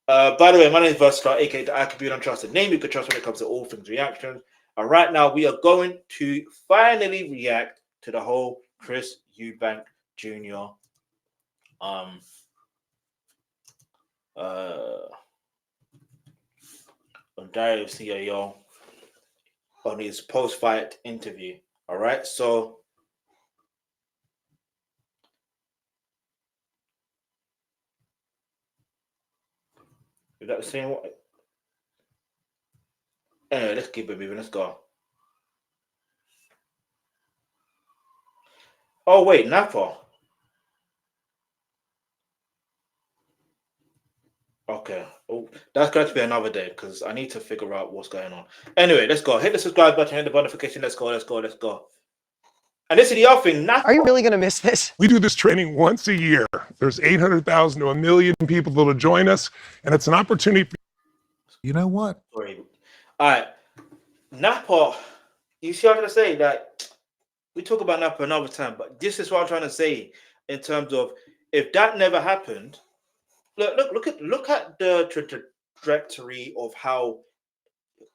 By the way, my name is Versatile, aka the Alkebulan Trusted Name you can trust when it comes to all things reactions. And right now, we are going to finally react to the whole Chris Eubank Jr. um uh on Diary of CAO on his post-fight interview. All right, so is that the same one? Anyway, let's keep it moving. Let's go. Oh wait, Napa. Okay. Oh, that's going to be another day because I need to figure out what's going on. Anyway, let's go. Hit the subscribe button, hit the notification. Let's go. Let's go. Let's go. And this is the other thing. Napa. Are you really going to miss this? We do this training once a year. There's 800,000 to 1 million people that'll join us, and it's an opportunity. You know what? Sorry. All right. Napa. You see what I'm trying to say? That we talk about Napa another time, but this is what I'm trying to say in terms of if that never happened. Look at the trajectory of how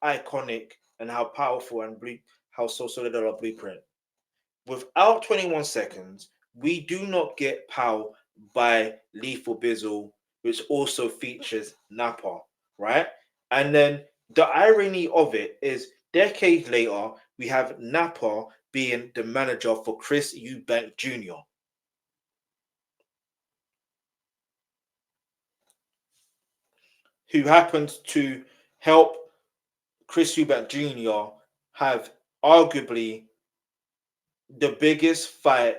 iconic and how powerful and how so solid our blueprint. Without 21 seconds, we do not get Pow by Lethal Bizzle, which also features Napa, right? And then the irony of it is decades later, we have Napa being the manager for Chris Eubank Jr. who happens to help Chris Eubank Jr. have arguably the biggest fight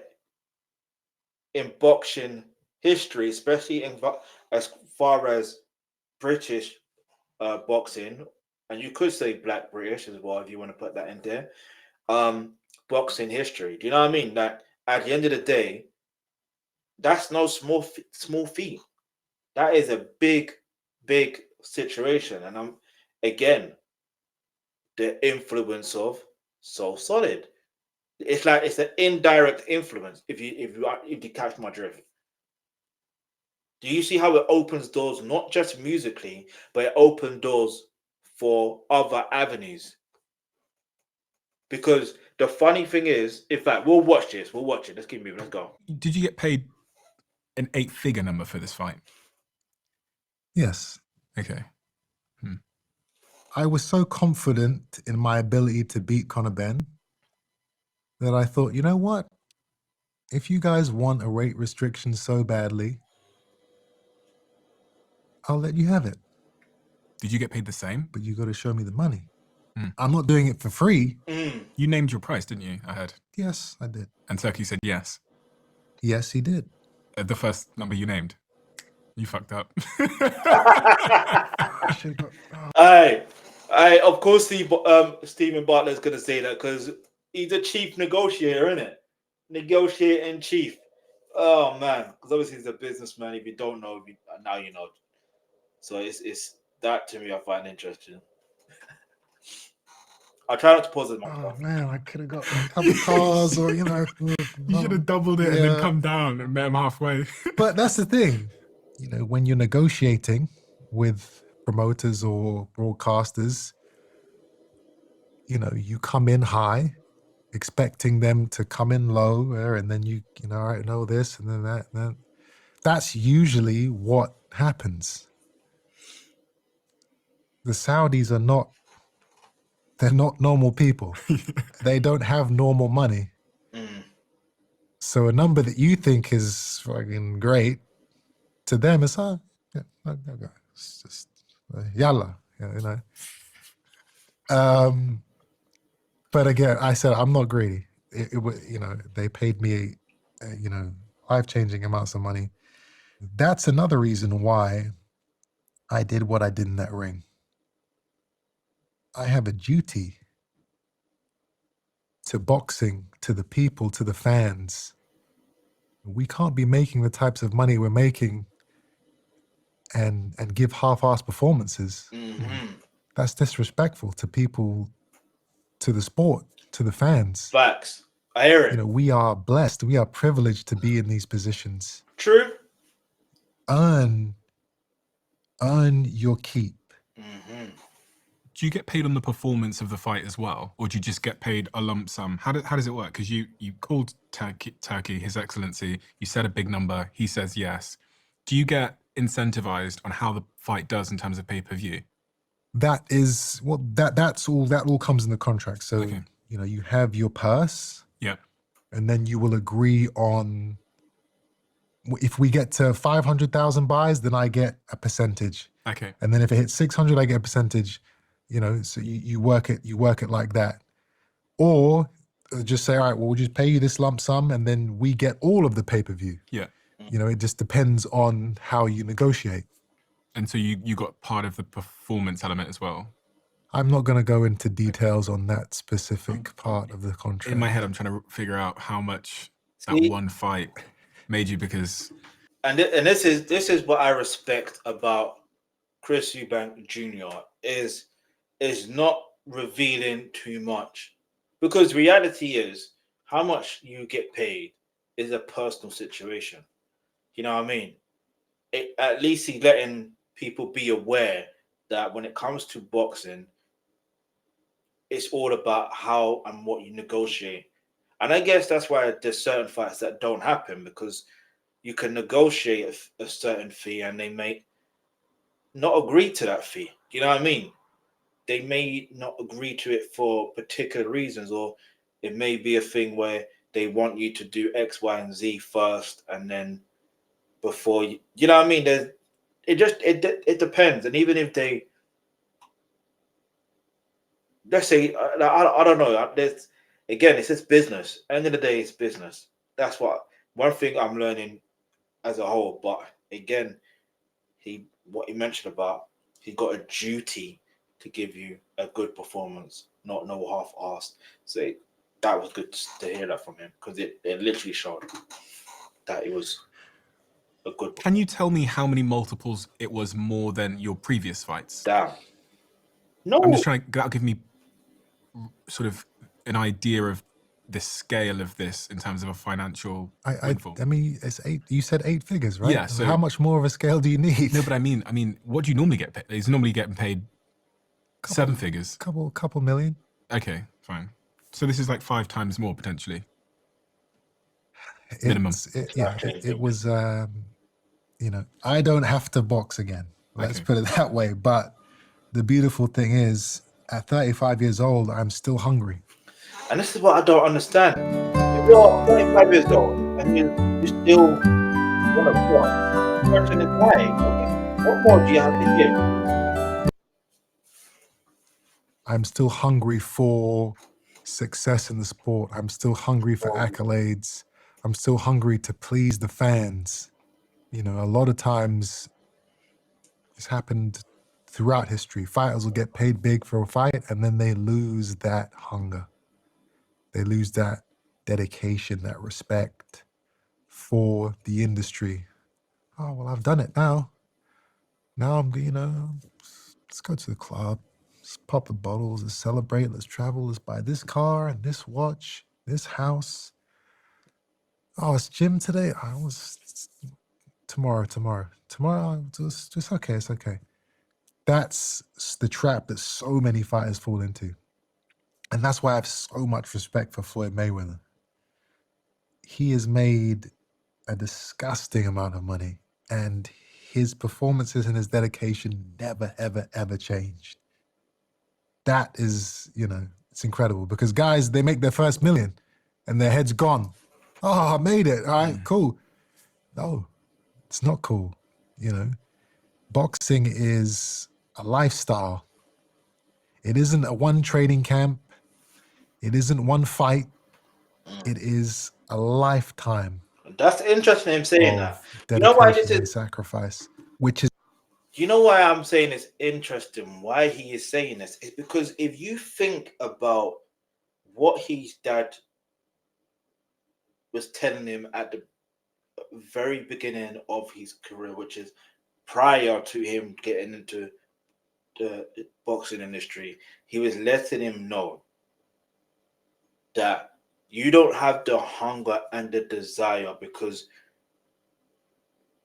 in boxing history, especially as far as British boxing, and you could say Black British as well if you want to put that in there. Boxing history. Do you know what I mean? That at the end of the day, that's no small feat. That is a big situation, and I'm again the influence of So Solid. It's like it's an indirect influence. If you catch my drift, do you see how it opens doors not just musically, but it opens doors for other avenues? Because the funny thing is, in fact, we'll watch this. We'll watch it. Let's keep moving. Let's go. Did you get paid an 8-figure number for this fight? Yes. Okay. I was so confident in my ability to beat Conor Benn that I thought, you know what? If you guys want a weight restriction so badly, I'll let you have it. Did you get paid the same? But you got to show me the money. I'm not doing it for free. You named your price, didn't you? I heard. Yes, I did. And Turkey said yes. Yes, he did. The first number you named. You fucked up. I of course Stephen Bartlett's gonna say that because he's a chief negotiator, isn't it? Negotiator in chief. Oh man, because obviously he's a businessman. If you don't know, now you know. So it's that to me I find interesting. I try not to pause it. Oh man, I could have got a couple cars, or you should have doubled it and then come down and met him halfway. But that's the thing, when you're negotiating with promoters or broadcasters, you come in high, expecting them to come in low, and then all right, know this and then that, and then that's usually what happens. The Saudis are not. They're not normal people. They don't have normal money. So a number that you think is fucking great, to them it's it's just yalla, But again, I said I'm not greedy. They paid me, life-changing amounts of money. That's another reason why I did what I did in that ring. I have a duty to boxing, to the people, to the fans. We can't be making the types of money we're making and give half-assed performances. That's disrespectful to people, to the sport, to the fans. Facts. I hear it. We are blessed. We are privileged to be in these positions. True. Earn earn your keep. Do you get paid on the performance of the fight as well, or do you just get paid a lump sum? How does it work? Because you called Turkey, His Excellency. You said a big number. He says yes. Do you get incentivized on how the fight does in terms of pay-per-view? That is what that's all. That all comes in the contract. So Okay. you know, you have your purse, Yeah. and then you will agree on. If we get to 500,000 buys, then I get a percentage. Okay. And then if it hits 600, I get a percentage. You know, so you work it like that. Or just say, all right, well, we'll just pay you this lump sum, and then we get all of the pay-per-view. Yeah. You know, it just depends on how you negotiate. And so you got part of the performance element as well. I'm not going to go into details on that specific part of the contract. In my head, I'm trying to figure out how much that one fight made you, because this is what I respect about Chris Eubank Jr. is not revealing too much, because reality is how much you get paid is a personal situation. You know what I mean? At least he's letting people be aware that when it comes to boxing, it's all about how and what you negotiate. And I guess that's why there's certain fights that don't happen, because you can negotiate a certain fee and they may not agree to that fee. You know what I mean? They may not agree to it for particular reasons, or it may be a thing where they want you to do X, Y, and Z first, and then before you know what I mean? It depends. And even if they, let's say, I don't know. There's, again, it's just business. End of the day, it's business. That's what one thing I'm learning as a whole. But again, what he mentioned about, he got a duty to give you a good performance, not no half-assed. So that was good to hear that from him, because it literally showed that it was a good. Can you tell me how many multiples it was more than your previous fights? Damn. No. I'm just trying to, that'll give me sort of an idea of the scale of this in terms of a financial windfall. I mean, it's 8. You said 8 figures, right? Yeah. So how much more of a scale do you need? No, but I mean, what do you normally get paid? He's normally getting paid 7 figures. Couple million. Okay, fine. So this is like 5 times more potentially. Minimum. It was. You know, I don't have to box again. Let's put it that way. But the beautiful thing is, at 35 years old, I'm still hungry. And this is what I don't understand. If you're 35 years old and you still want to box, the question is why? What more do you have to give? I'm still hungry for success in the sport. I'm still hungry for accolades. I'm still hungry to please the fans. You know, a lot of times it's happened throughout history. Fighters will get paid big for a fight, and then they lose that hunger. They lose that dedication, that respect for the industry. Oh, well, I've done it now. Now I'm, you know, let's go to the club. Let's pop the bottles. Let's celebrate. Let's travel. Let's buy this car and this watch, this house. Oh, it's gym today. I was tomorrow. It's okay. It's okay. That's the trap that so many fighters fall into. And that's why I have so much respect for Floyd Mayweather. He has made a disgusting amount of money, and his performances and his dedication never, ever, ever changed. That is, you know, it's incredible, because guys, they make their first million and their head's gone. Oh, I made it. All right, cool. No, it's not cool. You know, boxing is a lifestyle. It isn't a one training camp. It isn't one fight. It is a lifetime. That's interesting him saying that. You know why this is sacrifice, which is. You know why I'm saying it's interesting, why he is saying this, is because if you think about what his dad was telling him at the very beginning of his career, which is prior to him getting into the boxing industry, he was letting him know that you don't have the hunger and the desire, because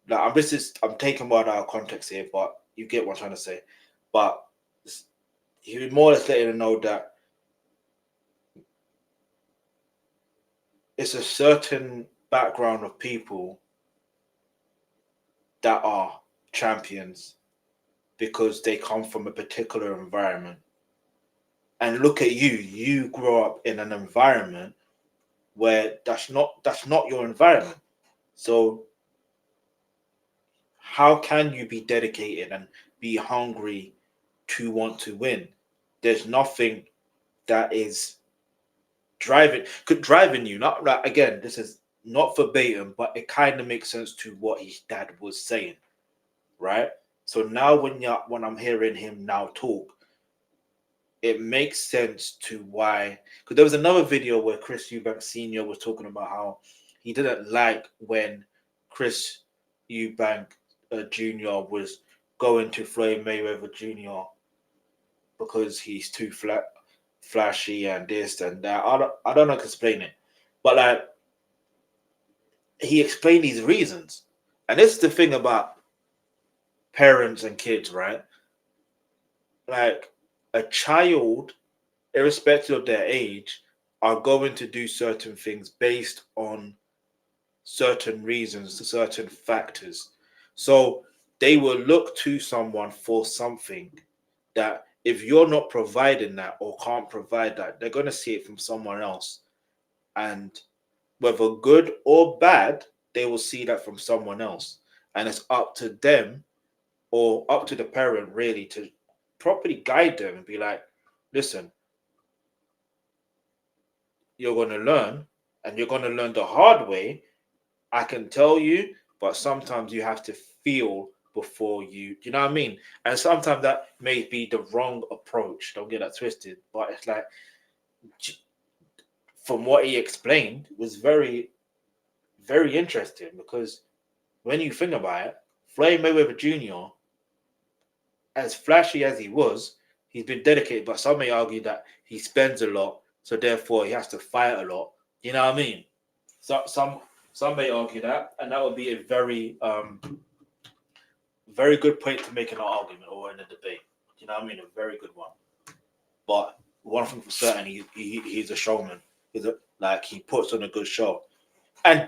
like, I'm taking one out of context here, but you get what I'm trying to say. But he was more or less letting them know that it's a certain background of people that are champions because they come from a particular environment. And look at you. You grow up in an environment where that's not your environment. So how can you be dedicated and be hungry to want to win? There's nothing that is driving you. Not like, again, this is not verbatim, but it kind of makes sense to what his dad was saying, right? So now when I'm hearing him now talk, it makes sense to why. Because there was another video where Chris Eubank Sr. was talking about how he didn't like when Chris Eubank Jr. was going to Floyd Mayweather Jr. because he's too flashy and this and that. I don't know how to explain it, but like he explained these reasons, and this is the thing about parents and kids, right? Like a child, irrespective of their age, are going to do certain things based on certain reasons, certain factors. So they will look to someone for something that if you're not providing that or can't provide that, they're going to see it from someone else. And whether good or bad, they will see that from someone else. And it's up to them or up to the parent really to properly guide them and be like, listen, you're going to learn and you're going to learn the hard way. I can tell you, but sometimes you have to feel before you know what I mean? And sometimes that may be the wrong approach. Don't get that twisted. But it's like, from what he explained, was very, very interesting because when you think about it, Floyd Mayweather Jr., as flashy as he was, he's been dedicated, but some may argue that he spends a lot, so therefore he has to fight a lot. You know what I mean? So some may argue that, and that would be a very very good point to make in an argument or in a debate. You know what I mean? A very good one. But one thing for certain, he's a showman. He puts on a good show. And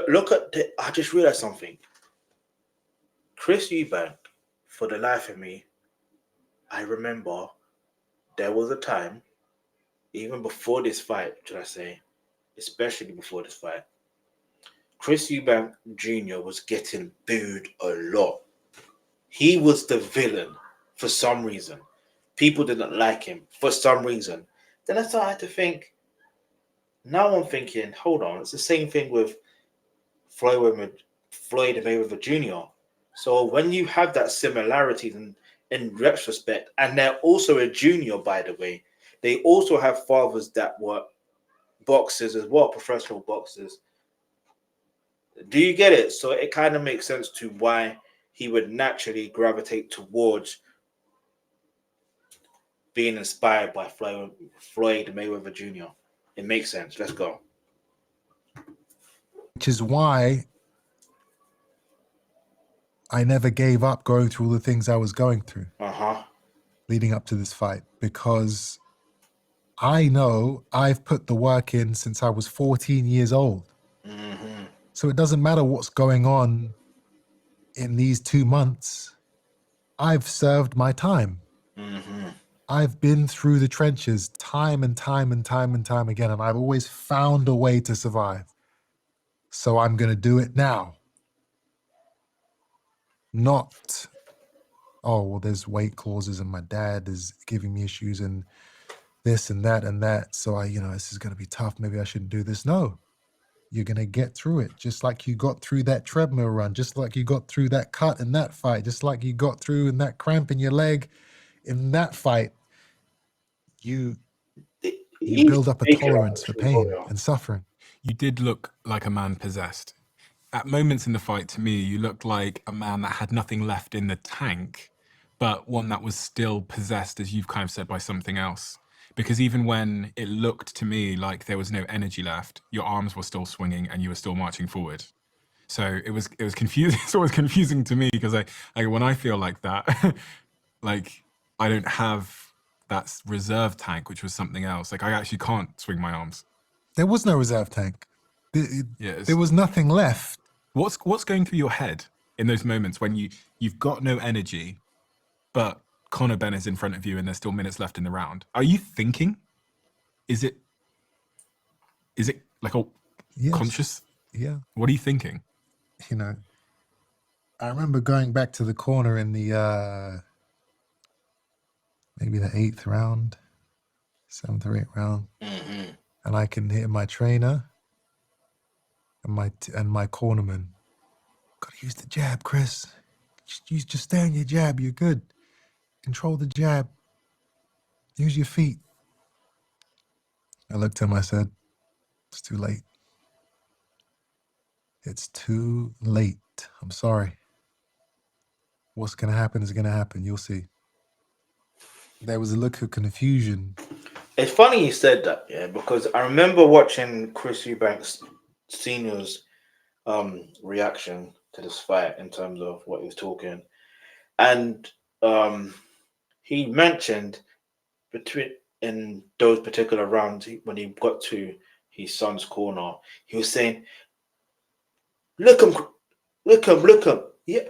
look at I just realized something. Chris Eubank, for the life of me, I remember there was a time, even before this fight, should I say, especially before this fight, Chris Eubank Jr. was getting booed a lot. He was the villain for some reason. People didn't like him for some reason. Then I started to think, now I'm thinking, hold on, it's the same thing with Floyd Mayweather Jr. So when you have that similarities in retrospect, and they're also a junior, by the way, they also have fathers that were boxers as well, professional boxers. Do you get it? So it kind of makes sense to why he would naturally gravitate towards being inspired by Floyd Mayweather Jr. It makes sense. Let's go. Which is why I never gave up going through all the things I was going through leading up to this fight, because I know I've put the work in since I was 14 years old. Mm-hmm. So it doesn't matter what's going on in these 2 months. I've served my time. Mm-hmm. I've been through the trenches time and time and time and time again, and I've always found a way to survive. So I'm going to do it now. Not, oh, well, there's weight clauses and my dad is giving me issues and this and that and that. So this is going to be tough. Maybe I shouldn't do this. No, you're going to get through it. Just like you got through that treadmill run, just like you got through that cut in that fight, just like you got through in that cramp in your leg in that fight. You build up a tolerance for pain and suffering. You did look like a man possessed. At moments in the fight, to me, you looked like a man that had nothing left in the tank, but one that was still possessed, as you've kind of said, by something else. Because even when it looked to me like there was no energy left, your arms were still swinging and you were still marching forward. So it was confusing. It's always confusing to me because when I feel like that, like I don't have that reserve tank, which was something else. Like I actually can't swing my arms. There was no reserve tank. There was nothing left. What's going through your head in those moments when you've got no energy, but Conor Benn is in front of you and there's still minutes left in the round? Are you thinking? Is it like a conscious? Yeah. What are you thinking? You know, I remember going back to the corner in the maybe the 8th round, 7th or 8th round, and I can hit my trainer and my cornerman. Gotta use the jab, Chris. Just stay on your jab. You're good. Control the jab. Use your feet. I looked at him. I said, "It's too late. It's too late. I'm sorry. What's gonna happen is gonna happen. You'll see." There was a look of confusion. It's funny you said that, yeah, because I remember watching Chris Eubank Sr.'s reaction to this fight in terms of what he was talking, and he mentioned in those particular rounds when he got to his son's corner, he was saying, "Look him, yeah,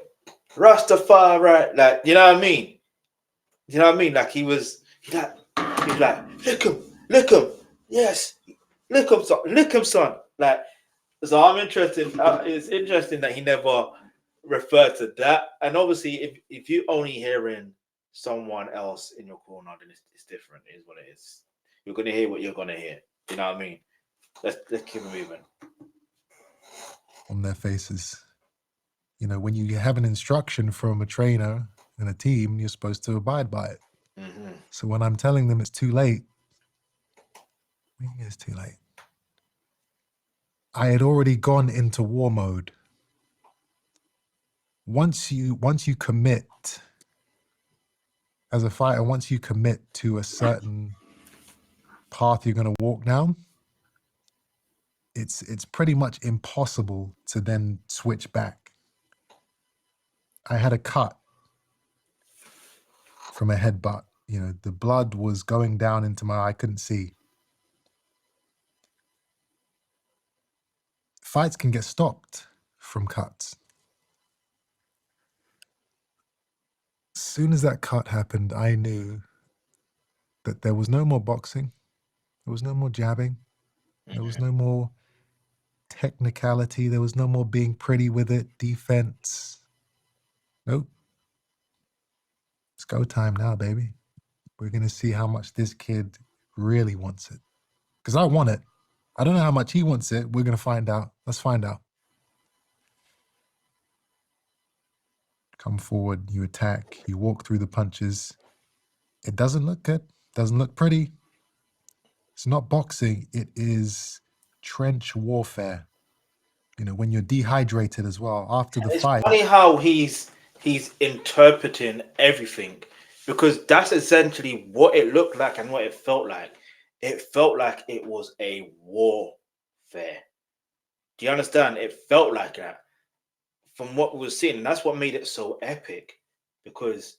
Rastafari," like, you know what I mean? You know what I mean? Like he's like, look him, yes, look him, son. Like, so I'm interested. It's interesting that he never referred to that. And obviously, if you only hearing someone else in your corner, then it's different. It is what it is. You're gonna hear what you're gonna hear. You know what I mean? Let's keep moving. On their faces. You know, when you have an instruction from a trainer and a team, you're supposed to abide by it. So when I'm telling them it's too late, it's too late. I had already gone into war mode. Once you commit as a fighter, once you commit to a certain path you're going to walk down, it's pretty much impossible to then switch back. I had a cut from a headbutt. You know, the blood was going down into my eye. I couldn't see. Fights can get stopped from cuts. As soon as that cut happened, I knew that there was no more boxing. There was no more jabbing. There was no more technicality. There was no more being pretty with it, defense. Nope. It's go time now, baby. We're going to see how much this kid really wants it. Because I want it. I don't know how much he wants it. We're going to find out. Let's find out. Come forward, you attack, you walk through the punches. It doesn't look good. Doesn't look pretty. It's not boxing. It is trench warfare. You know, when you're dehydrated as well after the fight. It's funny how he's interpreting everything, because that's essentially what it looked like and what it felt like. It felt like it was a warfare. Do you understand? It felt like that from what we were seeing. And that's what made it so epic, because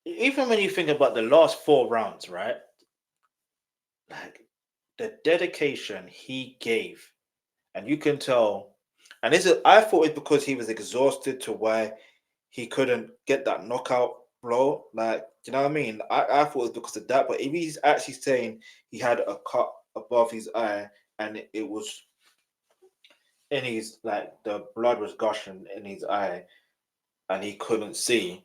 even when you think about the last 4 rounds, right? Like the dedication he gave, and you can tell, and I thought it's because he was exhausted to why he couldn't get that knockout blow. Like, you know what I mean? I thought it was because of that, but if he's actually saying he had a cut above his eye and it was in his, like, the blood was gushing in his eye and he couldn't see,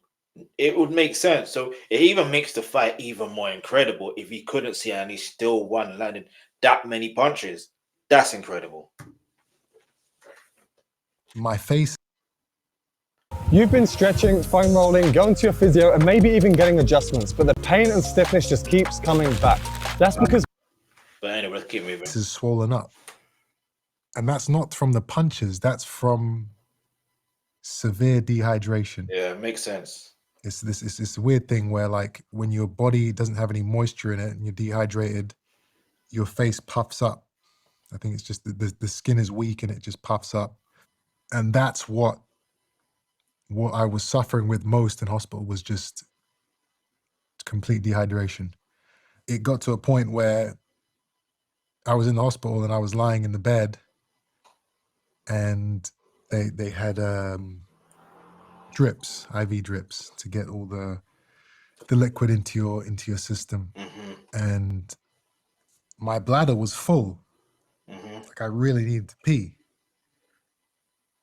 it would make sense. So it even makes the fight even more incredible if he couldn't see and he still won, landing that many punches. That's incredible. My face. You've been stretching, foam rolling, going to your physio, and maybe even getting adjustments, but the pain and stiffness just keeps coming back. That's because... But anyway, let's keep moving. This is swollen up. And that's not from the punches. That's from severe dehydration. Yeah, it makes sense. It's this weird thing where, like, when your body doesn't have any moisture in it and you're dehydrated, your face puffs up. I think it's just the skin is weak and it just puffs up. And that's what I was suffering with most in hospital, was just complete dehydration. It got to a point where I was in the hospital and I was lying in the bed, and they had drips, IV drips, to get all the liquid into your system. And my bladder was full. Like, I really needed to pee.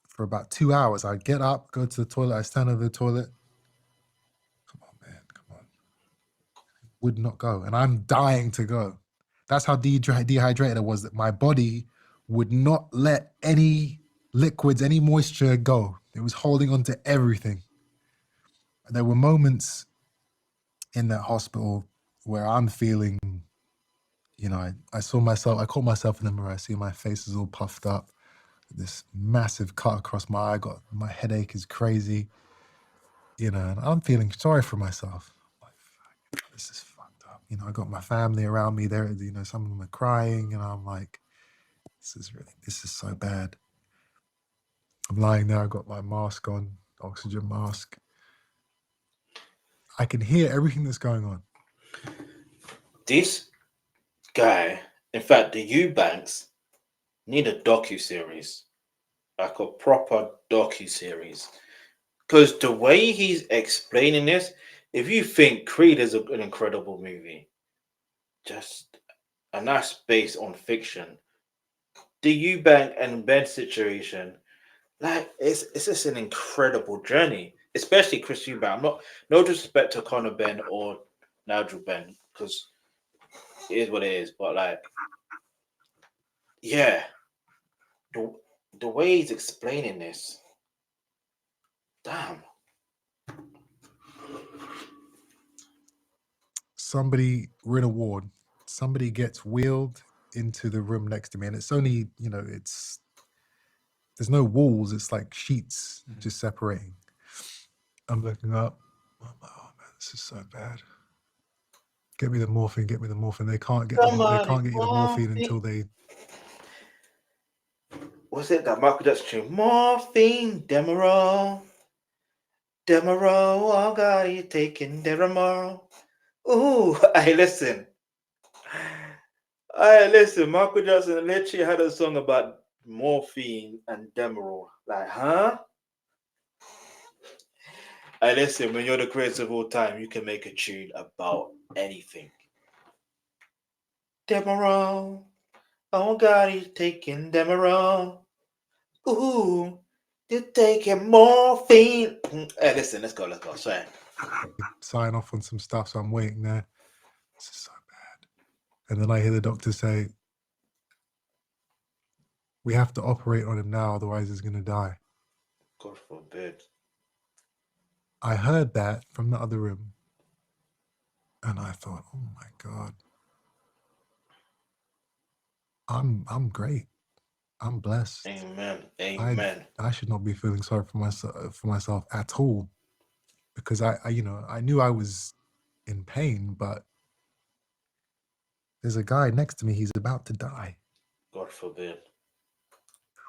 For about 2 hours, I'd get up, go to the toilet, I stand over the toilet. Come on, man, come on. Would not go. And I'm dying to go. That's how dehydrated I was, that my body would not let any liquids, any moisture go. It was holding on to everything. There were moments in that hospital where I'm feeling, I saw myself, I caught myself in the mirror. I see my face is all puffed up, this massive cut across my eye. My headache is crazy, and I'm feeling sorry for myself. Like, this is fucked up. I got my family around me there, some of them are crying, and I'm like, this is so bad. I'm lying there, I got my mask on, oxygen mask. I can hear everything that's going on. This guy, in fact, the Eubanks need a docu-series, like a proper docu-series. Because the way he's explaining this, if you think Creed is an incredible movie, and that's based on fiction, the Eubank and Ben situation, like, it's just an incredible journey, especially Chris Eubank. No disrespect to Conor Benn or Nigel Benn, because it is what it is, but like, yeah, the way he's explaining this, damn. We're in a ward. Somebody gets wheeled into the room next to me, and it's only, there's no walls. It's like sheets just separating. I'm looking up. I'm like, oh man, this is so bad. Get me the morphine. Get me the morphine. They can't get you the morphine until they. What's it that Michael Jackson tune? Morphine, Demerol, oh God, you taking Demerol. Ooh, hey, listen. Michael Jackson literally had a song about morphine and Demerol. Like, huh? Hey, listen, when you're the greatest of all time, you can make a tune about anything. Demerol, oh God, he's taking Demerol. Ooh, you're taking morphine. Hey, listen, let's go. Sorry. Sign off on some stuff, so I'm waiting there. This is so bad. And then I hear the doctor say, we have to operate on him now, otherwise he's going to die. God forbid. I heard that from the other room, and I thought, oh my God, I'm great. I'm blessed. Amen. I should not be feeling sorry for myself at all, because I knew I was in pain, but there's a guy next to me. He's about to die. God forbid.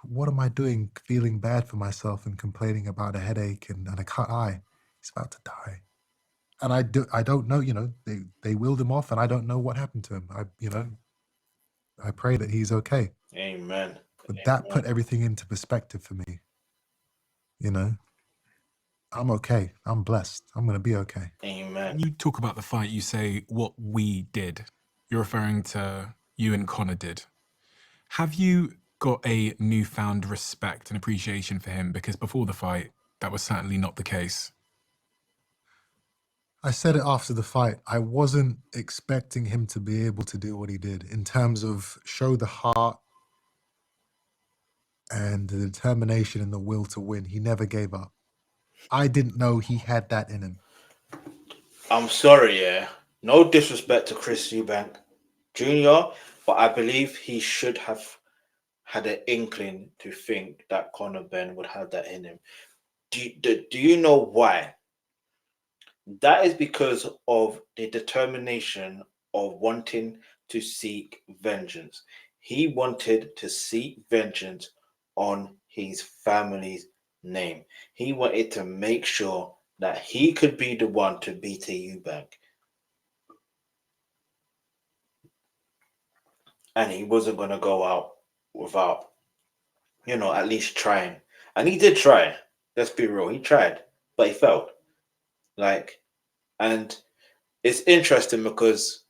What am I doing, feeling bad for myself and complaining about a headache and a cut eye? He's about to die. And I don't know, they wheeled him off, and I don't know what happened to him. I pray that he's okay. Amen. But that put everything into perspective for me. I'm okay. I'm blessed. I'm going to be okay. Amen. When you talk about the fight, you say what we did. You're referring to you and Conor did. Have you got a newfound respect and appreciation for him? Because before the fight, that was certainly not the case. I said it after the fight. I wasn't expecting him to be able to do what he did in terms of show the heart and the determination and the will to win. He never gave up. I didn't know he had that in him. I'm sorry, yeah. No disrespect to Chris Eubank Jr., but I believe he should have had an inkling to think that Conor Benn would have that in him. Do you know why? That is because of the determination of wanting to seek vengeance. He wanted to seek vengeance on his family's name. He wanted to make sure that he could be the one to beat a Eubank. And he wasn't going to go out without, at least trying. And he did try. Let's be real. He tried, but he failed. And it's interesting because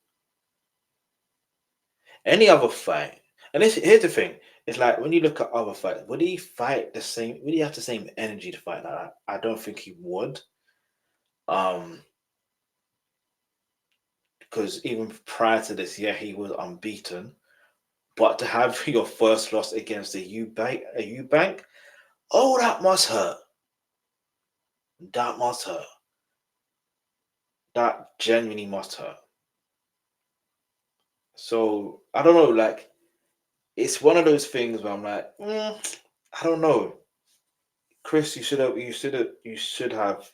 any other fight, and here's the thing, it's like when you look at other fights, would he fight the same? Would he have the same energy to fight like that? I don't think he would. Because even prior to this, yeah, he was unbeaten. But to have your first loss against a Eubank, oh, that must hurt. That must hurt. That genuinely must hurt. So I don't know, it's one of those things where I'm like, I don't know. Chris, you should have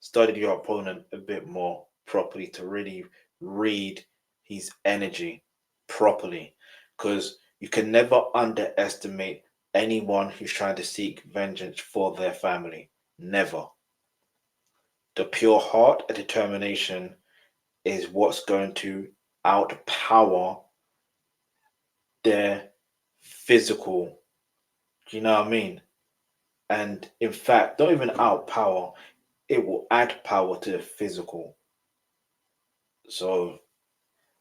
studied your opponent a bit more properly to really read his energy properly. Because you can never underestimate anyone who's trying to seek vengeance for their family. Never. The pure heart and determination is what's going to outpower their physical. Do you know what I mean? And in fact, don't even outpower, it will add power to the physical. So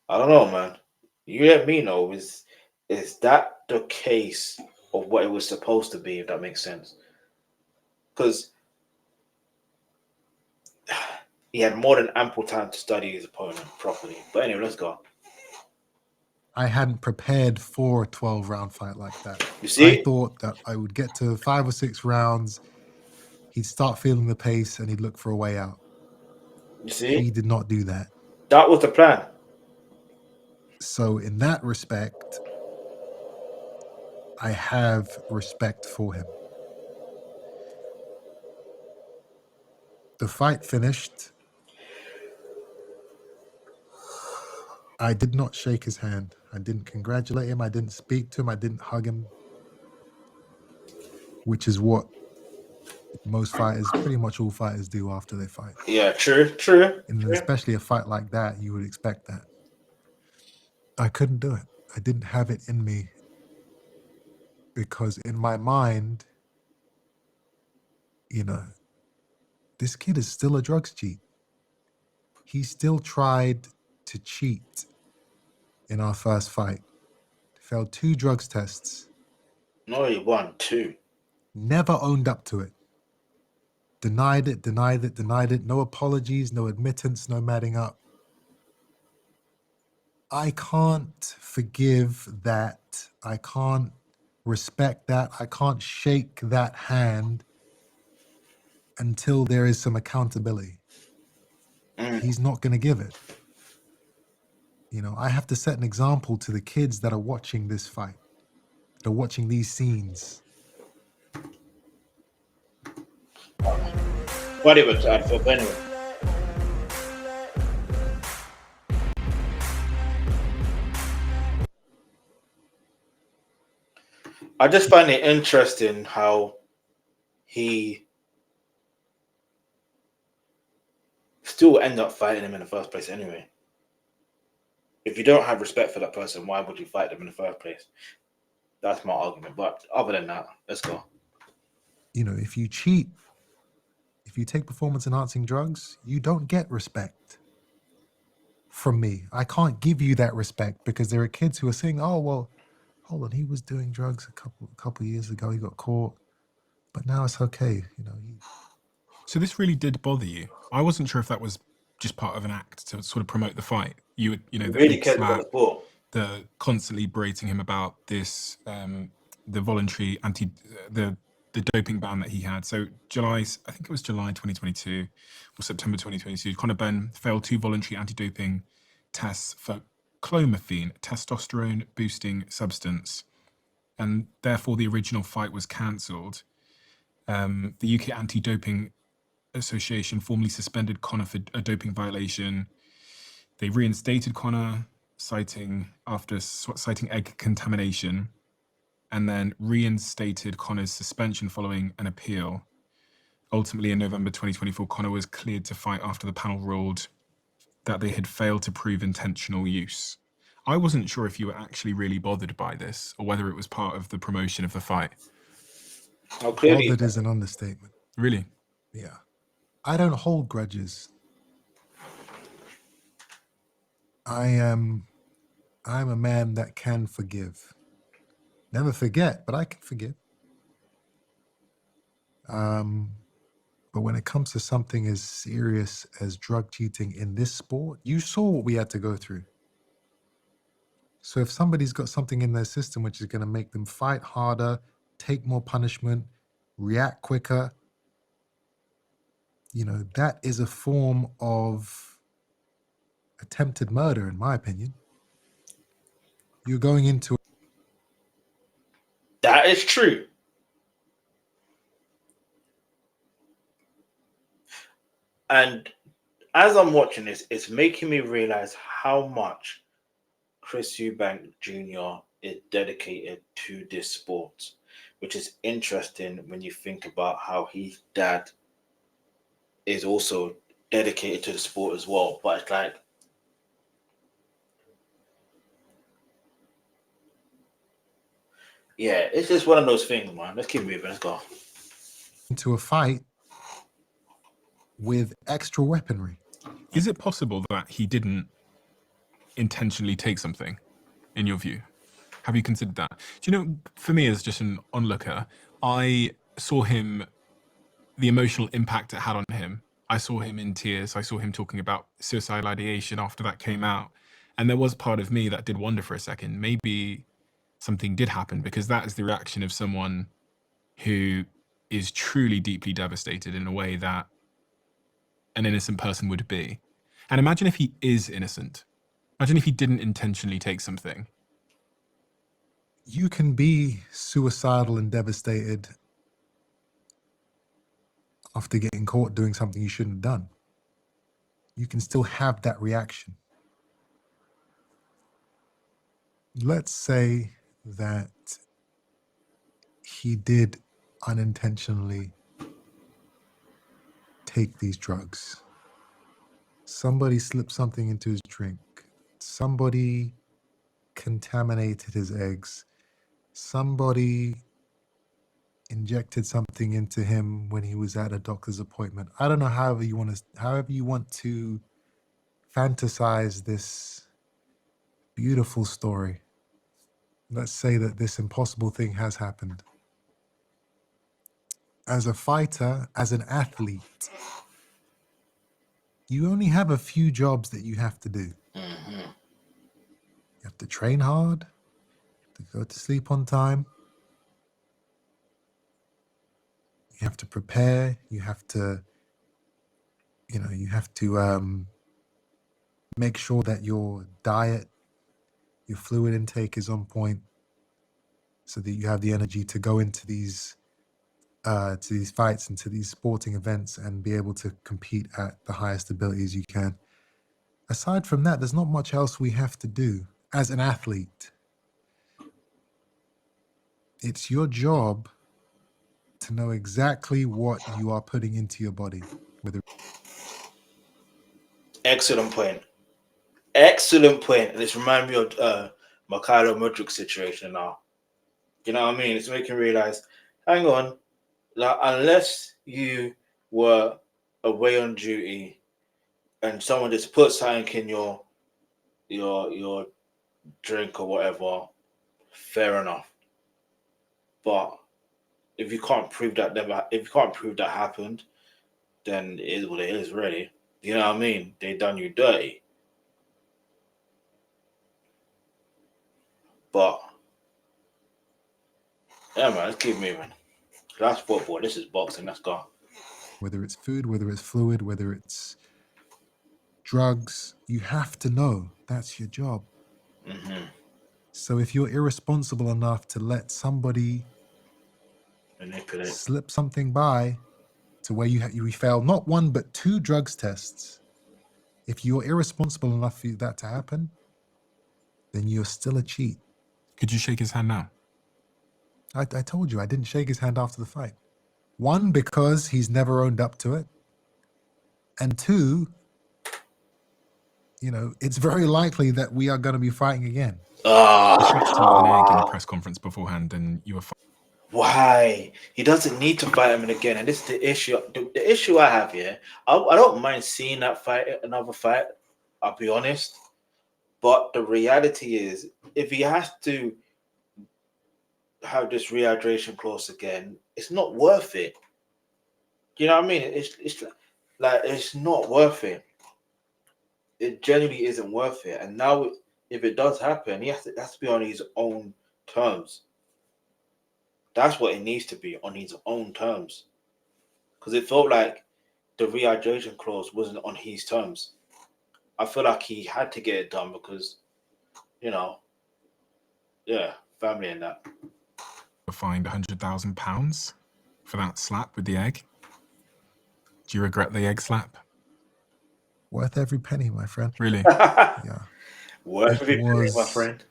I don't know, man. You let me know. Is that the case of what it was supposed to be, if that makes sense? Because he had more than ample time to study his opponent properly. But anyway, let's go. I hadn't prepared for a 12-round fight like that. You see? I thought that I would get to 5 or 6 rounds, he'd start feeling the pace, and he'd look for a way out. You see? He did not do that. That was the plan. So in that respect, I have respect for him. The fight finished. I did not shake his hand. I didn't congratulate him. I didn't speak to him. I didn't hug him, which is what most fighters, pretty much all fighters, do after they fight. Yeah, true. And especially a fight like that, you would expect that. I couldn't do it. I didn't have it in me because in my mind, this kid is still a drugs cheat. He still tried to cheat in our first fight. Failed 2 drugs tests. No, he won 2. Never owned up to it. Denied it. No apologies, no admittance, no matting up. I can't forgive that. I can't respect that. I can't shake that hand until there is some accountability. He's not going to give it. I have to set an example to the kids that are watching this fight, that are watching these scenes. Whatever, for anyway. I just find it interesting how he still end up fighting him in the first place anyway. If you don't have respect for that person, why would you fight them in the first place? That's my argument. But other than that, let's go. If you cheat, if you take performance-enhancing drugs, you don't get respect from me. I can't give you that respect because there are kids who are saying, oh, well, hold on, he was doing drugs a couple years ago, he got caught, but now it's okay. So this really did bother you. I wasn't sure if that was just part of an act to sort of promote the fight. You would, the Really big cared about slap, the sport. the constantly berating him about this, the voluntary the doping ban that he had. So I think it was July 2022 or September 2022, Conor Benn failed 2 voluntary anti-doping tests for clomiphene, testosterone boosting substance, and therefore the original fight was cancelled. The UK Anti-Doping Association formally suspended Conor for a doping violation. They reinstated Conor, citing egg contamination. and then reinstated Conor's suspension following an appeal. Ultimately, in November 2024, Conor was cleared to fight after the panel ruled that they had failed to prove intentional use. I wasn't sure if you were actually really bothered by this or whether it was part of the promotion of the fight. Oh, clearly. Bothered is an understatement. Really? Yeah. I don't hold grudges. I'm a man that can forgive. Never forget, but I can forgive. But when it comes to something as serious as drug cheating in this sport, you saw what we had to go through. So if somebody's got something in their system which is going to make them fight harder, take more punishment, react quicker, that is a form of attempted murder, in my opinion. You're going into... That is true. And as I'm watching this, it's making me realize how much Chris Eubank Jr. is dedicated to this sport, which is interesting when you think about how his dad is also dedicated to the sport as well. But it's like, yeah, it's just one of those things, man. Let's keep moving. Let's go. into a fight with extra weaponry. Is it possible that he didn't intentionally take something, in your view? Have you considered that? Do you know, for me as just an onlooker, I saw him, the emotional impact it had on him. I saw him in tears. I saw him talking about suicidal ideation after that came out. And there was part of me that did wonder for a second, maybe something did happen, because that is the reaction of someone who is truly deeply devastated in a way that an innocent person would be. And imagine if he is innocent. Imagine if he didn't intentionally take something. You can be suicidal and devastated after getting caught doing something you shouldn't have done. You can still have that reaction. Let's say that he did unintentionally take these drugs. Somebody slipped something into his drink. Somebody contaminated his eggs. Somebody injected something into him when he was at a doctor's appointment. I don't know, however you want to fantasize this beautiful story. Let's say that this impossible thing has happened. As a fighter, as an athlete, you only have a few jobs that you have to do. Mm-hmm. You have to train hard, to go to sleep on time. You have to prepare. You have to make sure that your diet, your fluid intake is on point, so that you have the energy to go into these fights and to these sporting events and be able to compete at the highest abilities you can. Aside from that, there's not much else we have to do as an athlete. It's your job to know exactly what you are putting into your body. Excellent point. Excellent point. And it's reminding me of Mikhailo Mudryk situation now. You know what I mean? It's making me realize, hang on, like, unless you were away on duty and someone just put something in your drink or whatever, fair enough. But if you can't prove that happened, then it is what it is, really. You know what I mean? They done you dirty. But yeah, man, let's keep moving. That's football. This is boxing. Let's go. Whether it's food, whether it's fluid, whether it's drugs, you have to know that's your job. Mm-hmm. So if you're irresponsible enough to let somebody slip something by to where you fail not one but 2 drugs tests, if you're irresponsible enough for that to happen, then you're still a cheat. Could you shake his hand now? I told you I didn't shake his hand after the fight. One, because he's never owned up to it. And two, it's very likely that we are going to be fighting again. He slapped him with an egg in the press conference beforehand, and you were Why? He doesn't need to fight him again. And this is the issue. The issue I have here, I don't mind seeing that fight, another fight. I'll be honest. But the reality is, if he has to have this rehydration clause again, it's not worth it. Do you know what I mean? It's like it's not worth it. It genuinely isn't worth it. And now, if it does happen, he has to be on his own terms. That's what it needs to be, on his own terms. Because it felt like the rehydration clause wasn't on his terms. I feel like he had to get it done because, family and that. fined £100,000 for that slap with the egg. Do you regret the egg slap? Worth every penny, my friend. Really? Yeah. Worth every penny, my friend.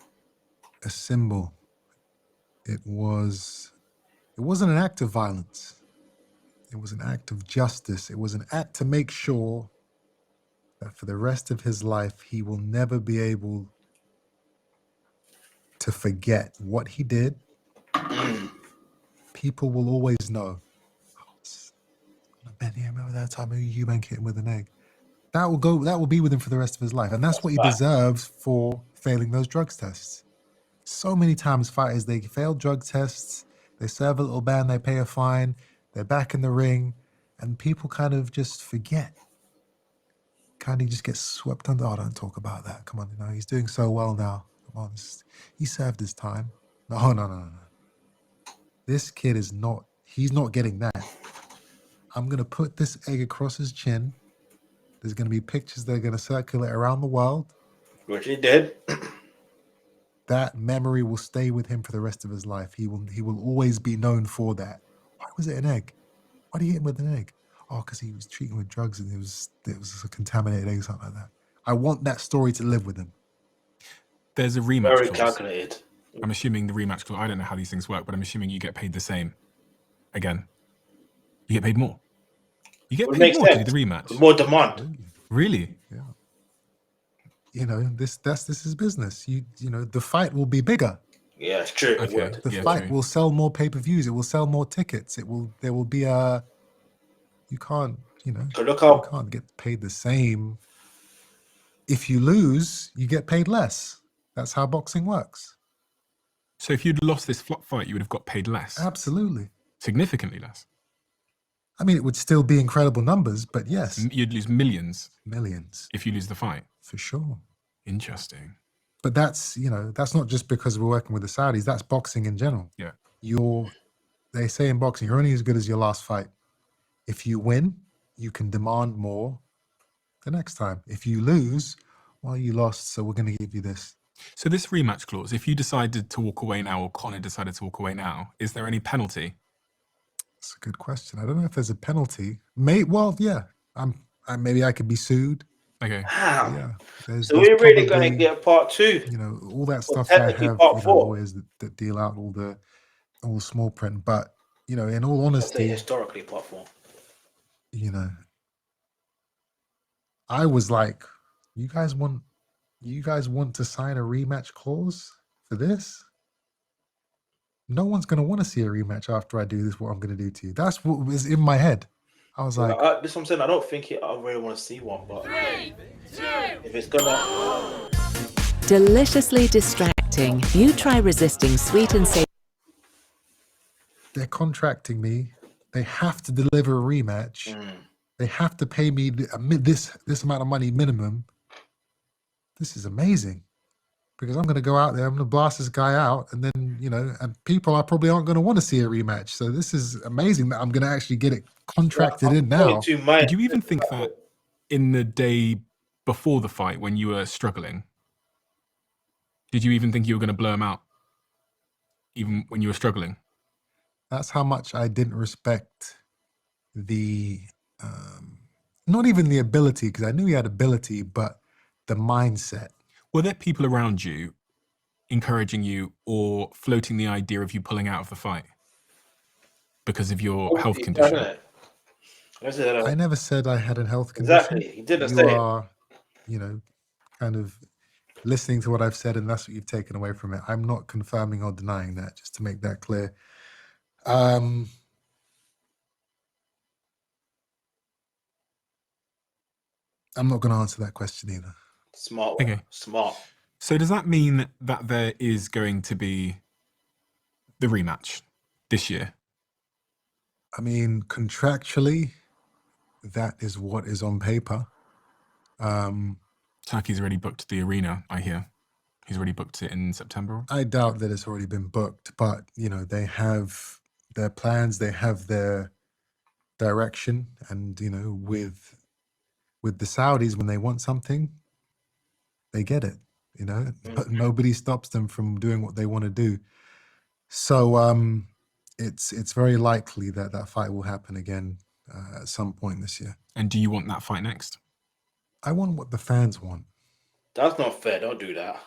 A symbol. It wasn't an act of violence. It was an act of justice. It was an act to make sure that for the rest of his life, he will never be able to forget what he did. People will always know. Ben, yeah, remember that time Eubank hit him with an egg? That will be with him for the rest of his life. And that's what he deserves for failing those drugs tests. So many times fighters, they fail drug tests, they serve a little ban, they pay a fine, they're back in the ring, and people kind of just forget. Kind of just get swept under. Oh, don't talk about that. Come on, he's doing so well now. Come on, he served his time. No. This kid he's not getting that. I'm going to put this egg across his chin. There's going to be pictures that are going to circulate around the world. Which he did. That memory will stay with him for the rest of his life. He will always be known for that. Why was it an egg? Why did he hit him with an egg? Oh, because he was treating with drugs and it was a contaminated egg or something like that. I want that story to live with him. There's a rematch Very clause. calculated. I'm assuming the rematch clause, I don't know how these things work, but I'm assuming you get paid the same. Again. You get paid more. You get paid more to do the rematch. More demand. Really? Yeah. This is business. The fight will be bigger. Yeah, it's true. Okay. The fight will sell more pay-per-views. It will sell more tickets. There will be you can't get paid the same. If you lose, you get paid less. That's how boxing works. So if you'd lost this fight, you would have got paid less? Absolutely. Significantly less? I mean, it would still be incredible numbers, but yes. You'd lose millions. Millions. If you lose the fight? For sure. Interesting. But that's not just because we're working with the Saudis. That's boxing in general. Yeah. They say in boxing, you're only as good as your last fight. If you win, you can demand more the next time. If you lose, well, you lost, so we're going to give you this. So this rematch clause, if you decided to walk away now, or Conor decided to walk away now, is there any penalty? That's a good question. I don't know if there's a penalty. Yeah. Maybe I could be sued. Okay. Wow. Yeah. So we're really going to get part two. All that stuff I have lawyers that deal out all the small print. But in all honesty, historically part four. I was like, you guys want to sign a rematch clause for this? No one's going to want to see a rematch after I do this, what I'm going to do to you. That's what was in my head. I was like... this is what I'm saying. I don't think I really want to see one, but... 3, 2... If it's going to... Deliciously distracting. You try resisting sweet and savory. They're contracting me. They have to deliver a rematch. They have to pay me this amount of money minimum. This is amazing. Because I'm going to go out there, I'm going to blast this guy out, and then, and people probably aren't going to want to see a rematch. So this is amazing that I'm going to actually get it contracted in now. Did you even think that in the day before the fight when you were struggling? Did you even think you were going to blow him out? Even when you were struggling? That's how much I didn't respect not even the ability, because I knew he had ability, but the mindset. Were there people around you encouraging you or floating the idea of you pulling out of the fight because of your health condition? I never said I had a health condition. Exactly. He didn't You say it. are, kind of listening to what I've said, and that's what you've taken away from it. I'm not confirming or denying that, just to make that clear. I'm not going to answer that question either. Smart one. Okay. Smart. So does that mean that there is going to be the rematch this year? I mean, contractually, that is what is on paper. Turkey's already booked the arena, I hear. He's already booked it in September. I doubt that it's already been booked, but they have their plans, they have their direction, and with the Saudis, when they want something, they get it. But nobody stops them from doing what they want to do. So it's very likely that fight will happen again at some point this year. And do you want that fight next? I want what the fans want. That's not fair. Don't do that.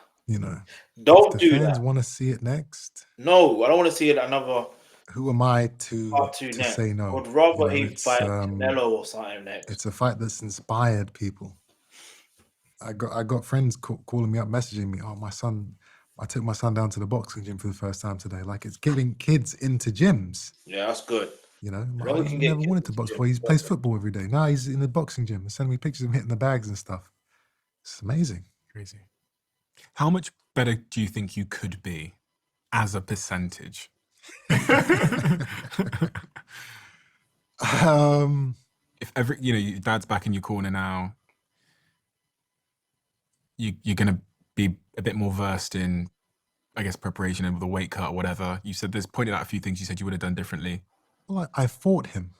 Don't do the fans that. want to see it next? No, I don't want to see it another. Who am I to next. say no? I would rather he fight Canelo or something next. It's a fight that's inspired people. I got friends calling me up, messaging me. Oh, my son! I took my son down to the boxing gym for the first time today. Like, it's getting kids into gyms. Yeah, that's good. He never wanted to box before. He plays football every day. Now he's in the boxing gym. They send me pictures of him hitting the bags and stuff. It's amazing. Crazy. How much better do you think you could be as a percentage? If your dad's back in your corner now, you're going to be a bit more versed in, I guess, preparation and the weight cut or whatever. You said pointed out a few things you said you would have done differently. Well, I fought him.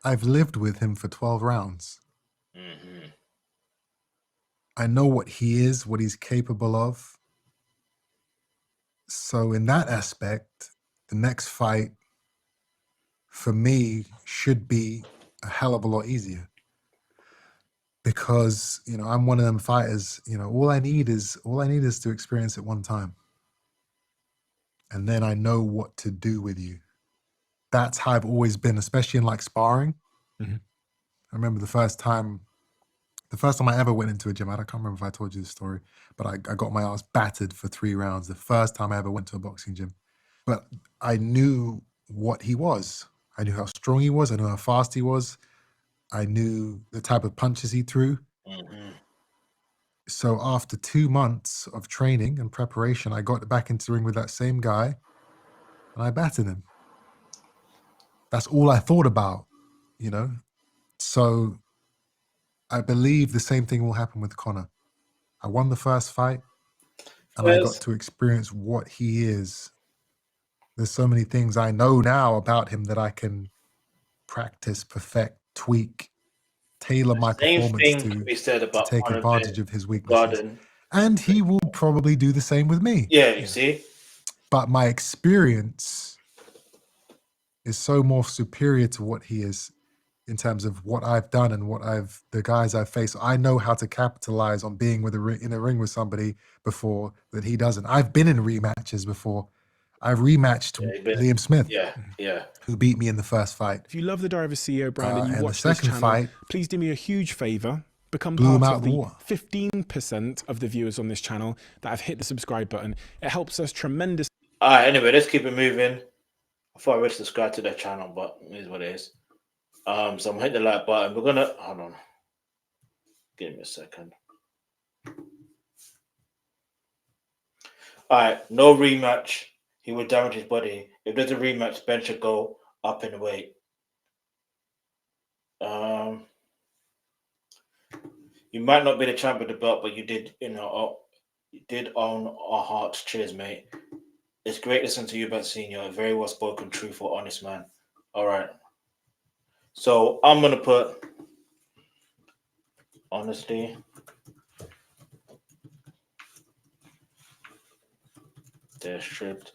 I've lived with him for 12 rounds. Mm-hmm. I know what he is, what he's capable of. So in that aspect, the next fight for me should be a hell of a lot easier. Because, I'm one of them fighters, all I need is to experience it one time. And then I know what to do with you. That's how I've always been, especially in like sparring. Mm-hmm. I remember the first time I ever went into a gym, I can't remember if I told you the story, but I got my ass battered for 3 rounds. The first time I ever went to a boxing gym. But I knew what he was. I knew how strong he was. I knew how fast he was. I knew the type of punches he threw. Mm-hmm. So after 2 months of training and preparation, I got back into the ring with that same guy and I battered him. That's all I thought about, So I believe the same thing will happen with Conor. I won the first fight and I got to experience what he is. There's so many things I know now about him that I can practice, perfect, tweak, tailor my performance to take advantage of his weaknesses. And he will probably do the same with me. Yeah, you see? But my experience is so more superior to what he is in terms of what I've done and the guys I've faced. I know how to capitalize on being in a ring with somebody before that he doesn't. I've been in rematches before. I've rematched Liam Smith, who beat me in the first fight. If you love the Diary CEO brand and you and watch the this second channel, fight, please do me a huge favor. Become blew him part out of the the water. 15% of the viewers on this channel that have hit the subscribe button. It helps us tremendously. All right, anyway, let's keep it moving. I thought I already subscribed to their channel, but it is what it is. So I'm hitting the like button. We're gonna hold on. Give me a second. All right, no rematch. He would damage his body. If there's a rematch, Ben should go up in weight. You might not be the champion of the belt, but you did, you did own our hearts. Cheers, mate. It's great listening to Eubank Sr. A very well spoken, truthful, honest man. All right. So I'm gonna put honesty. There should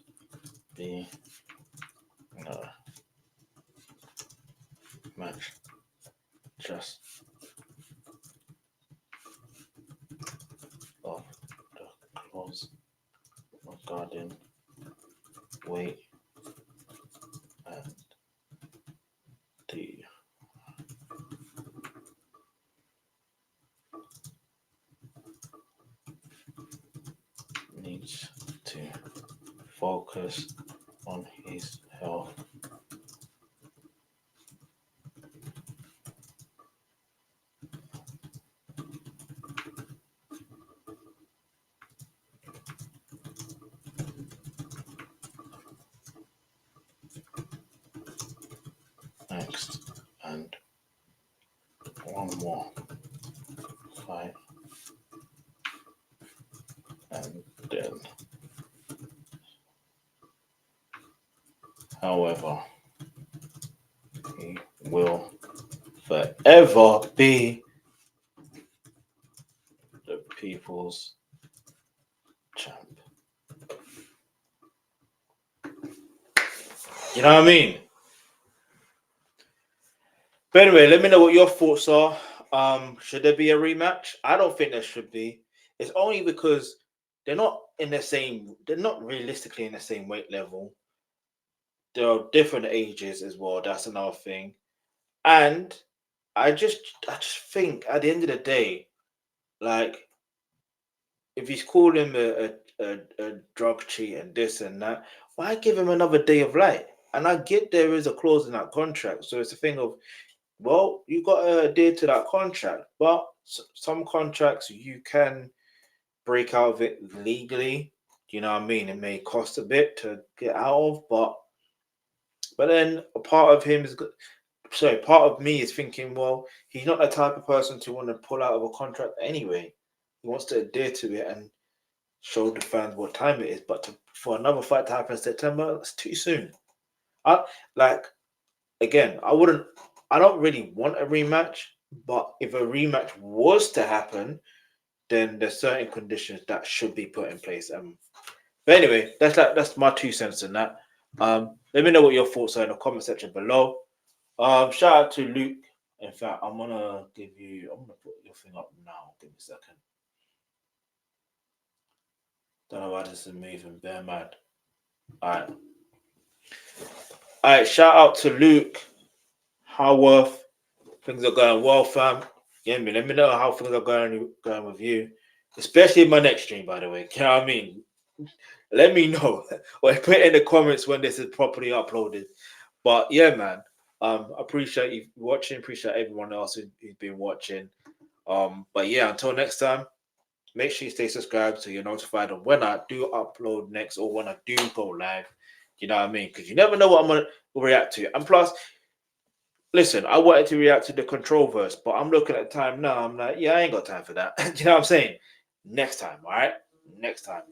be no match. Just of the close regarding weight and the needs to focus on his health. Next, and one more fight, and then, however, he will forever be the people's champ. You know what I mean? But anyway, let me know what your thoughts are. Should there be a rematch? I don't think there should be. It's only because they're not realistically in the same weight level. There are different ages as well. That's another thing. And I just think at the end of the day, like, if he's calling him a drug cheat and this and that, why give him another day of light? And I get there is a clause in that contract. So it's a thing of, well, you got to adhere to that contract. But some contracts you can break out of it legally. You know what I mean? It may cost a bit to get out of, but then a part of him is, sorry, part of me is thinking, well, he's not the type of person to want to pull out of a contract anyway. He wants to adhere to it and show the fans what time it is. But for another fight to happen in September, it's too soon. I don't really want a rematch, but if a rematch was to happen, then there's certain conditions that should be put in place. But anyway, that's my 2 cents on that. Let me know what your thoughts are in the comment section below. Shout out to Luke. In fact, I'm gonna put your thing up now. Give me a second. Don't know why this is moving. Bear mad. All right. Shout out to Luke. Howarth. Things are going well, fam. Yeah, me. Let me know how things are going with you, especially in my next stream. By the way, you know what I mean. Let me know, or put it in the comments when this is properly uploaded. But yeah, man. Appreciate you watching. Appreciate everyone else who's been watching. But yeah, until next time, make sure you stay subscribed so you're notified of when I do upload next or when I do go live. You know what I mean? Because you never know what I'm gonna react to. And plus, listen, I wanted to react to the controversies, but I'm looking at time now. I'm like, yeah, I ain't got time for that. You know what I'm saying? Next time, all right? Next time.